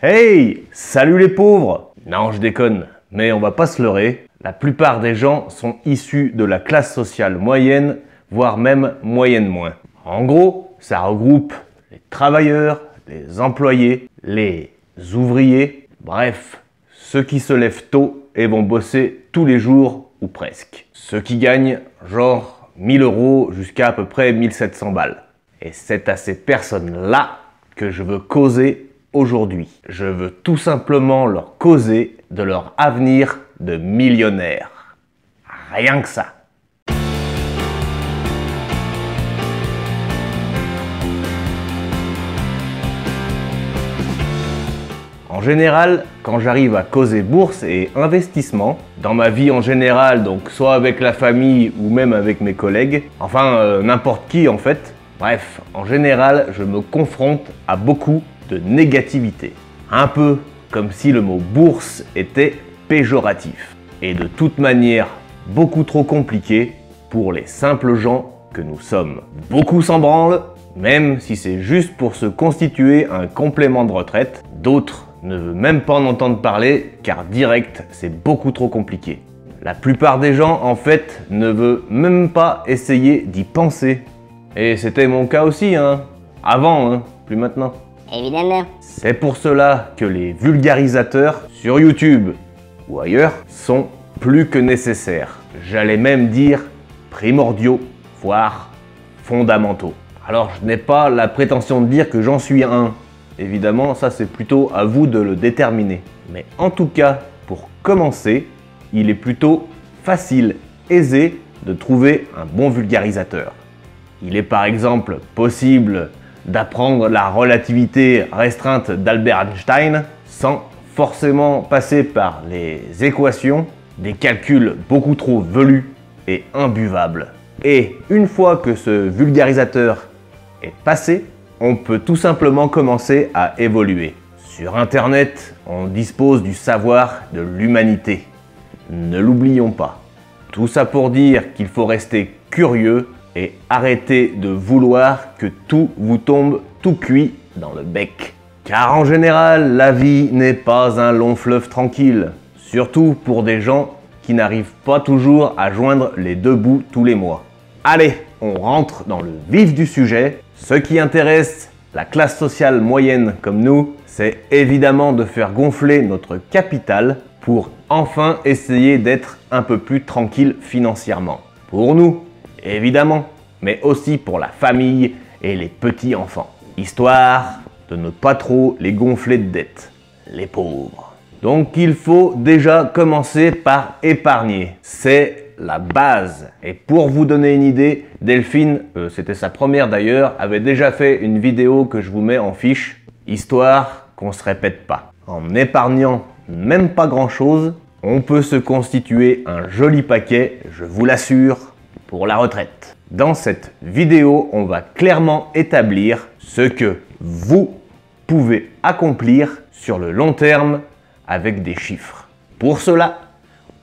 Hey, salut les pauvres! Non, je déconne, mais on va pas se leurrer. La plupart des gens sont issus de la classe sociale moyenne, voire même moyenne moins. En gros, ça regroupe les travailleurs, les employés, les ouvriers, bref, ceux qui se lèvent tôt et vont bosser tous les jours ou presque. Ceux qui gagnent genre 1000 € jusqu'à peu près 1700 balles. Et c'est à ces personnes-là que je veux causer aujourd'hui. Je veux tout simplement leur causer de leur avenir de millionnaire. Rien que ça. En général, quand j'arrive à causer bourse et investissement, dans ma vie en général, donc soit avec la famille ou même avec mes collègues, enfin n'importe qui en fait, bref, en général, je me confronte à beaucoup de négativité. Un peu comme si le mot bourse était péjoratif. Et de toute manière, beaucoup trop compliqué pour les simples gens que nous sommes. Beaucoup s'en branlent, même si c'est juste pour se constituer un complément de retraite. D'autres ne veulent même pas en entendre parler, car direct, c'est beaucoup trop compliqué. La plupart des gens, en fait, ne veulent même pas essayer d'y penser. Et c'était mon cas aussi, hein. Avant, hein, plus maintenant. Évidemment. C'est pour cela que les vulgarisateurs sur YouTube ou ailleurs sont plus que nécessaires. J'allais même dire primordiaux, voire fondamentaux. Alors je n'ai pas la prétention de dire que j'en suis un. Évidemment, ça c'est plutôt à vous de le déterminer. Mais en tout cas, pour commencer, il est plutôt facile, aisé de trouver un bon vulgarisateur. Il est par exemple possible d'apprendre la relativité restreinte d'Albert Einstein sans forcément passer par les équations, des calculs beaucoup trop velus et imbuvables. Et une fois que ce vulgarisateur est passé, on peut tout simplement commencer à évoluer. Sur Internet, on dispose du savoir de l'humanité. Ne l'oublions pas. Tout ça pour dire qu'il faut rester curieux et arrêtez de vouloir que tout vous tombe tout cuit dans le bec. Car en général, la vie n'est pas un long fleuve tranquille. Surtout pour des gens qui n'arrivent pas toujours à joindre les deux bouts tous les mois. Allez, on rentre dans le vif du sujet. Ce qui intéresse la classe sociale moyenne comme nous, c'est évidemment de faire gonfler notre capital pour enfin essayer d'être un peu plus tranquille financièrement. Pour nous, évidemment, mais aussi pour la famille et les petits-enfants. Histoire de ne pas trop les gonfler de dettes, les pauvres. Donc il faut déjà commencer par épargner. C'est la base. Et pour vous donner une idée, Delphine, c'était sa première d'ailleurs, avait déjà fait une vidéo que je vous mets en fiche, histoire qu'on se répète pas. En épargnant même pas grand-chose, on peut se constituer un joli paquet, je vous l'assure, pour la retraite. Dans cette vidéo, on va clairement établir ce que vous pouvez accomplir sur le long terme avec des chiffres. Pour cela,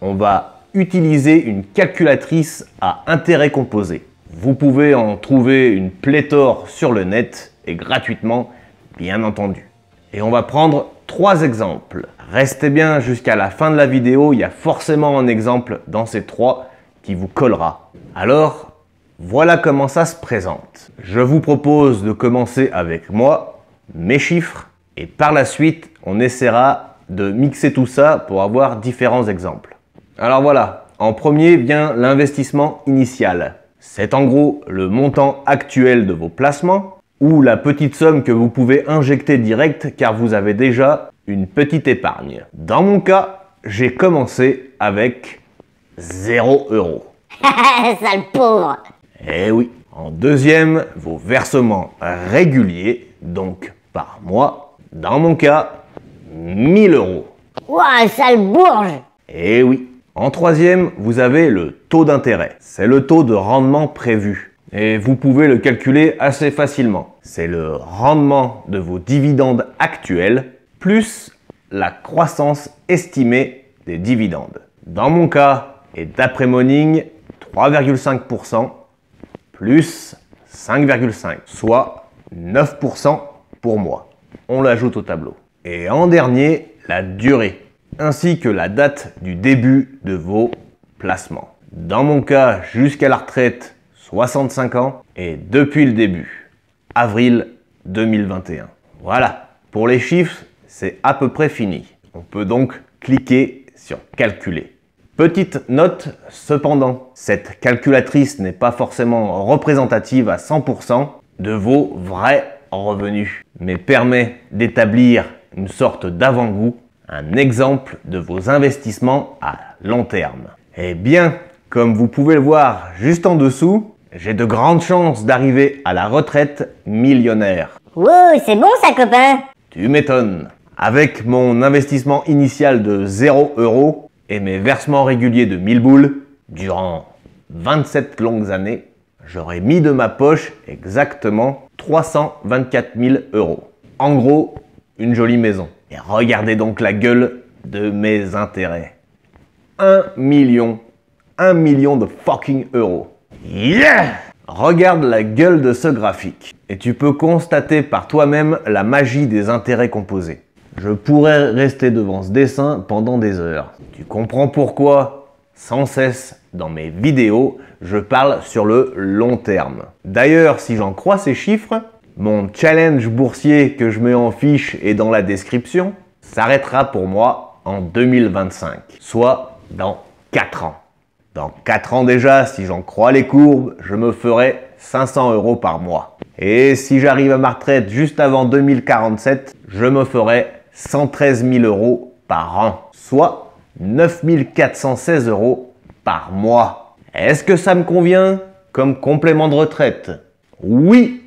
on va utiliser une calculatrice à intérêt composé. Vous pouvez en trouver une pléthore sur le net et gratuitement, bien entendu. Et on va prendre 3 exemples. Restez bien jusqu'à la fin de la vidéo, il y a forcément un exemple dans ces 3 qui vous collera. Alors, voilà comment ça se présente. Je vous propose de commencer avec moi, mes chiffres, et par la suite, on essaiera de mixer tout ça pour avoir différents exemples. Alors voilà, en premier vient l'investissement initial. C'est en gros le montant actuel de vos placements ou la petite somme que vous pouvez injecter direct car vous avez déjà une petite épargne. Dans mon cas, j'ai commencé avec 0 €. Sale pauvre. Eh oui. En deuxième, vos versements réguliers, donc par mois. Dans mon cas, 1000 €. Ouah, sale bourge. Eh oui. En troisième, vous avez le taux d'intérêt. C'est le taux de rendement prévu. Et vous pouvez le calculer assez facilement. C'est le rendement de vos dividendes actuels plus la croissance estimée des dividendes. Dans mon cas, et d'après Morning, 3,5% plus 5,5, soit 9% pour moi. On l'ajoute au tableau. Et en dernier, la durée, ainsi que la date du début de vos placements. Dans mon cas, jusqu'à la retraite, 65 ans, et depuis le début, avril 2021. Voilà, pour les chiffres, c'est à peu près fini. On peut donc cliquer sur calculer. Petite note cependant, cette calculatrice n'est pas forcément représentative à 100% de vos vrais revenus, mais permet d'établir une sorte d'avant-goût, un exemple de vos investissements à long terme. Et bien, comme vous pouvez le voir juste en dessous, j'ai de grandes chances d'arriver à la retraite millionnaire. Wow, c'est bon ça, copain. Tu m'étonnes. Avec mon investissement initial de 0 € et mes versements réguliers de 1000 boules, durant 27 longues années, j'aurais mis de ma poche exactement 324 000 €. En gros, une jolie maison. Et regardez donc la gueule de mes intérêts. 1 million de fucking euros. Yeah! Regarde la gueule de ce graphique et tu peux constater par toi-même la magie des intérêts composés. Je pourrais rester devant ce dessin pendant des heures. Tu comprends pourquoi, sans cesse, dans mes vidéos, je parle sur le long terme. D'ailleurs, si j'en crois ces chiffres, mon challenge boursier que je mets en fiche et dans la description s'arrêtera pour moi en 2025, soit dans 4 ans. Dans 4 ans déjà, si j'en crois les courbes, je me ferai 500 € par mois. Et si j'arrive à ma retraite juste avant 2047, je me ferai 113 000 € par an, soit 9 416 € par mois. Est-ce que ça me convient comme complément de retraite? Oui!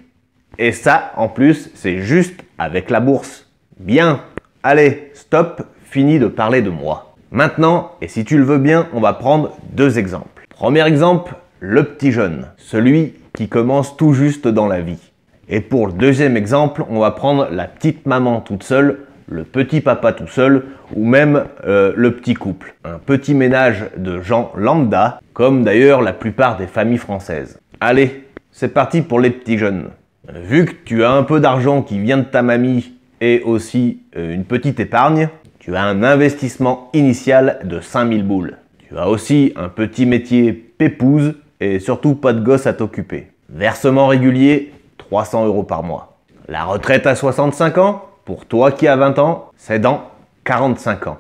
Et ça, en plus, c'est juste avec la bourse. Bien, allez, stop, fini de parler de moi. Maintenant, et si tu le veux bien, on va prendre 2 exemples. Premier exemple, le petit jeune, celui qui commence tout juste dans la vie. Et pour le deuxième exemple, on va prendre la petite maman toute seule, le petit papa tout seul, ou même le petit couple. Un petit ménage de gens lambda, comme d'ailleurs la plupart des familles françaises. Allez, c'est parti pour les petits jeunes. Vu que tu as un peu d'argent qui vient de ta mamie et aussi une petite épargne, tu as un investissement initial de 5000 boules. Tu as aussi un petit métier pépouze et surtout pas de gosse à t'occuper. Versement régulier, 300 € par mois. La retraite à 65 ans, pour toi qui as 20 ans, c'est dans 45 ans.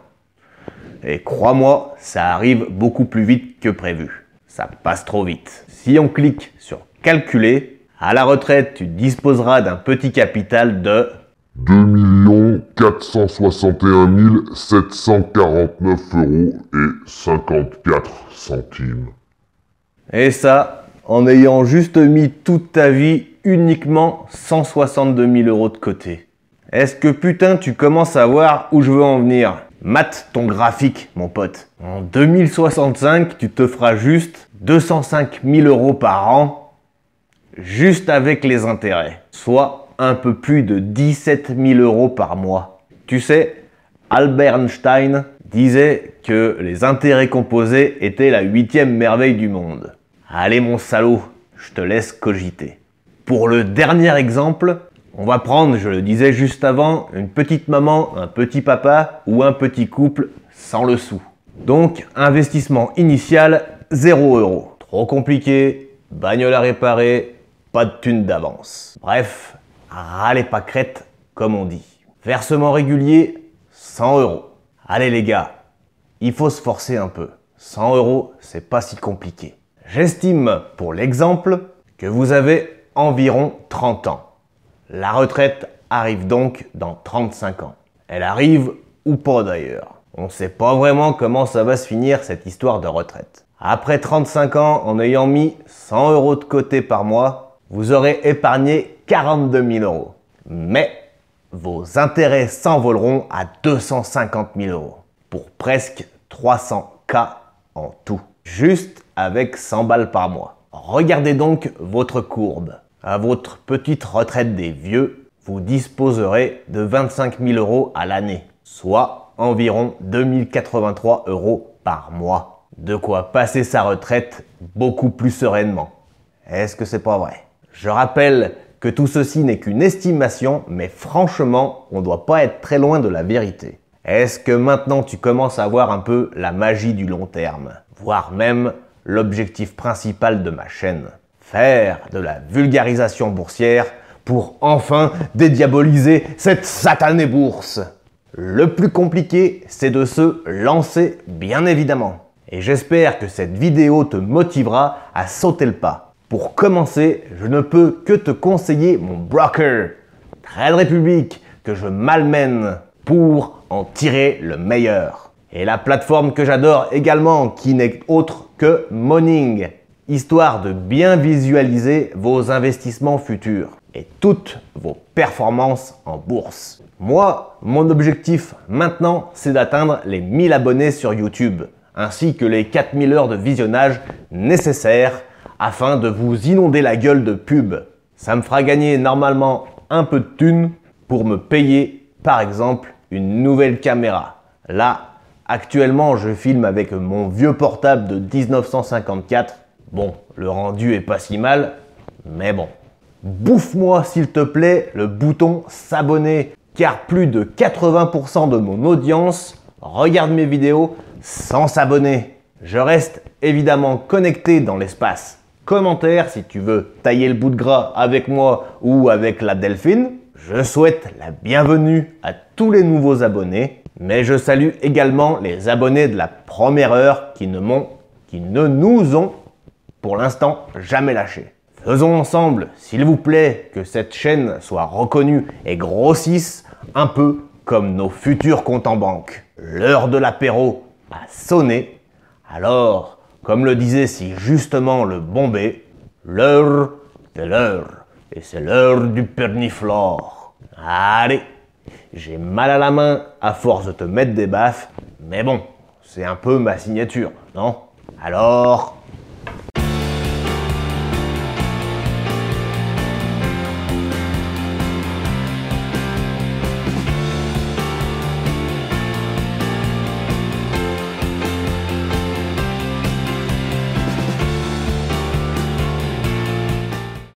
Et crois-moi, ça arrive beaucoup plus vite que prévu. Ça passe trop vite. Si on clique sur calculer, à la retraite, tu disposeras d'un petit capital de 2 461 749 € et 54 centimes. Et ça, en ayant juste mis toute ta vie uniquement 162 000 € de côté. Est-ce que putain tu commences à voir où je veux en venir? Mate ton graphique, mon pote. En 2065, tu te feras juste 205 000 € par an, juste avec les intérêts. Soit un peu plus de 17 000 € par mois. Tu sais, Albert Einstein disait que les intérêts composés étaient la 8e merveille du monde. Allez mon salaud, je te laisse cogiter. Pour le dernier exemple, on va prendre, je le disais juste avant, une petite maman, un petit papa ou un petit couple sans le sou. Donc, investissement initial, 0 €. Trop compliqué, bagnole à réparer, pas de thune d'avance. Bref, râlez pas crête, comme on dit. Versement régulier, 100 €. Allez les gars, il faut se forcer un peu. 100 €, c'est pas si compliqué. J'estime, pour l'exemple, que vous avez environ 30 ans. La retraite arrive donc dans 35 ans. Elle arrive ou pas d'ailleurs. On ne sait pas vraiment comment ça va se finir cette histoire de retraite. Après 35 ans, en ayant mis 100 € de côté par mois, vous aurez épargné 42 000 €. Mais vos intérêts s'envoleront à 250 000 €, pour presque 300 000 en tout, juste avec 100 balles par mois. Regardez donc votre courbe. À votre petite retraite des vieux, vous disposerez de 25 000 € à l'année, soit environ 2083 € par mois. De quoi passer sa retraite beaucoup plus sereinement. Est-ce que c'est pas vrai? Je rappelle que tout ceci n'est qu'une estimation, mais franchement, on doit pas être très loin de la vérité. Est-ce que maintenant tu commences à voir un peu la magie du long terme, voire même l'objectif principal de ma chaîne? Faire de la vulgarisation boursière pour enfin dédiaboliser cette satanée bourse. Le plus compliqué, c'est de se lancer, bien évidemment. Et j'espère que cette vidéo te motivera à sauter le pas. Pour commencer, je ne peux que te conseiller mon broker, Trade Republic, que je malmène pour en tirer le meilleur. Et la plateforme que j'adore également, qui n'est autre que Morning, histoire de bien visualiser vos investissements futurs et toutes vos performances en bourse. Moi, mon objectif maintenant, c'est d'atteindre les 1000 abonnés sur YouTube, ainsi que les 4000 heures de visionnage nécessaires afin de vous inonder la gueule de pub. Ça me fera gagner normalement un peu de thunes pour me payer, par exemple, une nouvelle caméra. Là, actuellement, je filme avec mon vieux portable de 1954. Bon, le rendu est pas si mal, mais bon. Bouffe-moi s'il te plaît le bouton s'abonner, car plus de 80% de mon audience regarde mes vidéos sans s'abonner. Je reste évidemment connecté dans l'espace commentaire si tu veux tailler le bout de gras avec moi ou avec la Delphine. Je souhaite la bienvenue à tous les nouveaux abonnés, mais je salue également les abonnés de la première heure qui ne nous ont pour l'instant jamais lâchés. Faisons ensemble, s'il vous plaît, que cette chaîne soit reconnue et grossisse un peu comme nos futurs comptes en banque. L'heure de l'apéro a sonné, alors, comme le disait si justement le Bombay, l'heure c'est l'heure, et c'est l'heure du perniflore. Allez, j'ai mal à la main à force de te mettre des baffes, mais bon, c'est un peu ma signature, non? Alors,